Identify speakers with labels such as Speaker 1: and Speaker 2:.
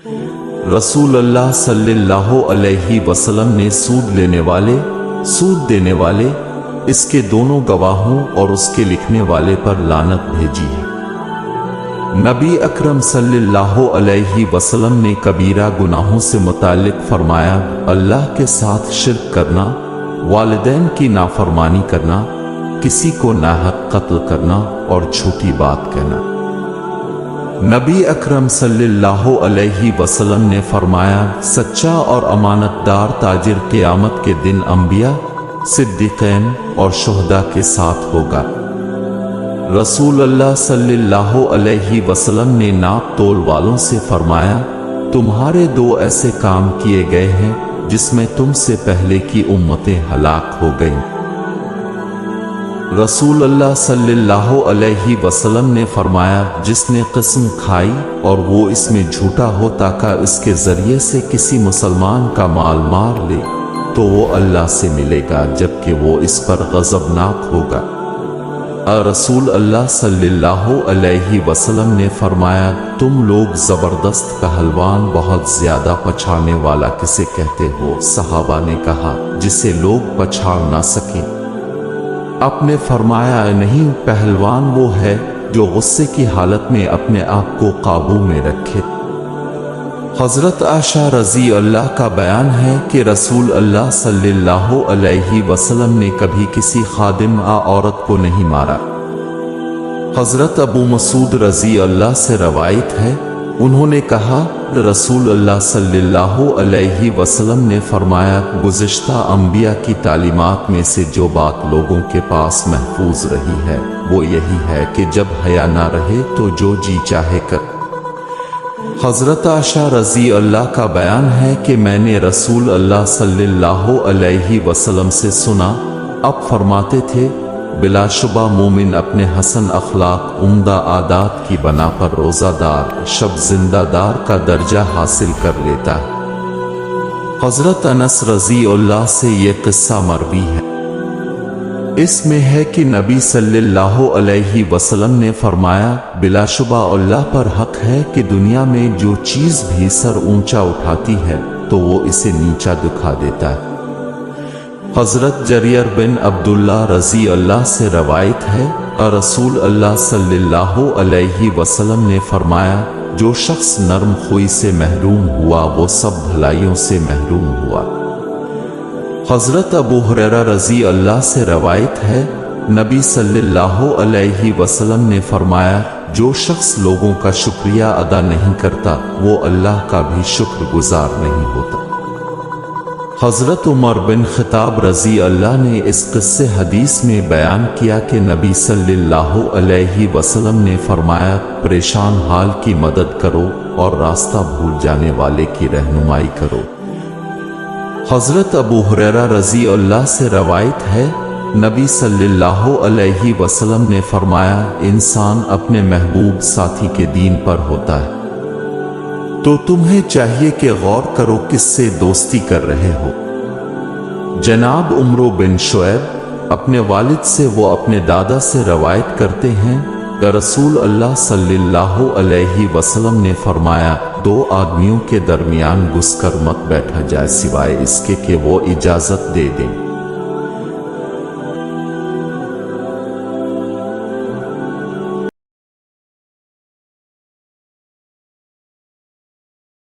Speaker 1: रसूल अल्लाह सल्लल्लाहु अलैहि वसल्लम ने सूद लेने वाले, सूद देने वाले, इसके दोनों गवाहों और उसके लिखने वाले पर लानत भेजी है। नबी अकरम सल्लल्लाहु अलैहि वसल्लम ने कबीरा गुनाहों से मुताल्लिक फरमाया, अल्लाह के साथ शिर्क करना, वालिदैन की नाफरमानी करना, किसी को नाहक कत्ल करना और झूठी बात कहना। नबी अकरम सल्लल्लाहु अलैहि वसल्लम ने फरमाया, सच्चा और अमानतदार ताजिर क़यामत के दिन अंबिया, सिद्दीक़ीन और शुहदा के साथ होगा। रसूल अल्लाह सल्लल्लाहु अलैहि वसल्लम ने नाप तोल वालों से फरमाया, तुम्हारे दो ऐसे काम किए गए हैं जिसमें तुमसे पहले की उम्मतें हलाक हो गईं। रसूल अल्लाह सल्लल्लाहु अलैहि वसल्लम ने फरमाया, जिसने कसम खाई और वो इसमें झूठा हो ताकि इसके जरिए से किसी मुसलमान का माल मार ले, तो वो अल्लाह से मिलेगा जबकि वो इस पर गज़बनाक होगा। रसूल अल्लाह सल्लल्लाहु अलैहि वसल्लम ने फरमाया, तुम लोग ज़बरदस्त पहलवान बहुत ज़्यादा पछाड़ने वाला किसे कहते हो? सहाबा ने कहा, जिसे लोग पछाड़ ना सकें। आपने फरमाया, नहीं, पहलवान वो है जो गुस्से की हालत में अपने आप को काबू में रखे। हज़रत आयशा रज़ी अल्लाह का बयान है कि रसूल अल्लाह सल्लल्लाहु अलैहि वसल्लम ने कभी किसी खादिम औरत को नहीं मारा। हज़रत अबू मसूद रज़ी अल्लाह से रवायत है, उन्होंने कहा, रसूल अल्लाह सल्लल्लाहु अलैहि वसल्लम ने फरमाया, गुज़िश्ता अंबिया की तालीमात में से जो बात लोगों के पास महफूज रही है वो यही है कि जब हया ना रहे तो जो जी चाहे कर। हज़रत आयशा रज़ी अल्लाह का बयान है कि मैंने रसूल अल्लाह सल्लल्लाहु अलैहि वसल्लम से सुना, अब फरमाते थे, बिलाशुबा मोमिन अपने हसन अखलाक, उम्दा आदात की बना पर रोज़ादार, शब जिंदादार का दर्जा हासिल कर लेता है। हज़रत अनस रज़ी अल्लाह से ये किस्सा मरवी है। इसमें है कि नबी सल्लल्लाहु अलैहि वसल्लम ने फरमाया, बिलाशुबा अल्लाह पर हक है कि दुनिया में जो चीज़ भी सर ऊंचा उठाती है तो वो इसे नीचा दिखा देता है। हज़रत जरीर बिन अब्दुल्ला रज़ी अल्लाह से रवायत है, रसूल अल्लाह सल्लल्लाहु अलैहि वसल्लम ने फरमाया, जो शख्स नरम खुई से महरूम हुआ वो सब भलाइयों से महरूम हुआ। हज़रत अबू हुरैरा रज़ी अल्लाह से रवायत है, नबी सल्लल्लाहु अलैहि वसल्लम ने फरमाया, जो शख्स लोगों का शुक्रिया अदा नहीं करता वो अल्लाह का भी शुक्रगुजार नहीं होता। हज़रत उमर बिन ख़िताब रज़ी अल्लाह ने इस क़िस्से हदीस में बयान किया कि नबी सल्लल्लाहु अलैहि वसल्लम ने फरमाया, परेशान हाल की मदद करो और रास्ता भूल जाने वाले की रहनुमाई करो। हज़रत अबू हुरैरा रज़ी अल्लाह से रवायत है, नबी सल्लल्लाहु अलैहि वसल्लम ने फरमाया, इंसान अपने महबूब साथी के दीन पर होता है, तो तुम्हें चाहिए कि गौर करो किससे दोस्ती कर रहे हो। जनाब उमरो बिन शुएब अपने वालिद से वो अपने दादा से रवायत करते हैं, रसूल अल्लाह सल्लल्लाहु अलैहि वसल्लम ने फरमाया, दो आदमियों के दरमियान घुसकर मत बैठा जाए सिवाय इसके कि वो इजाज़त दे दें।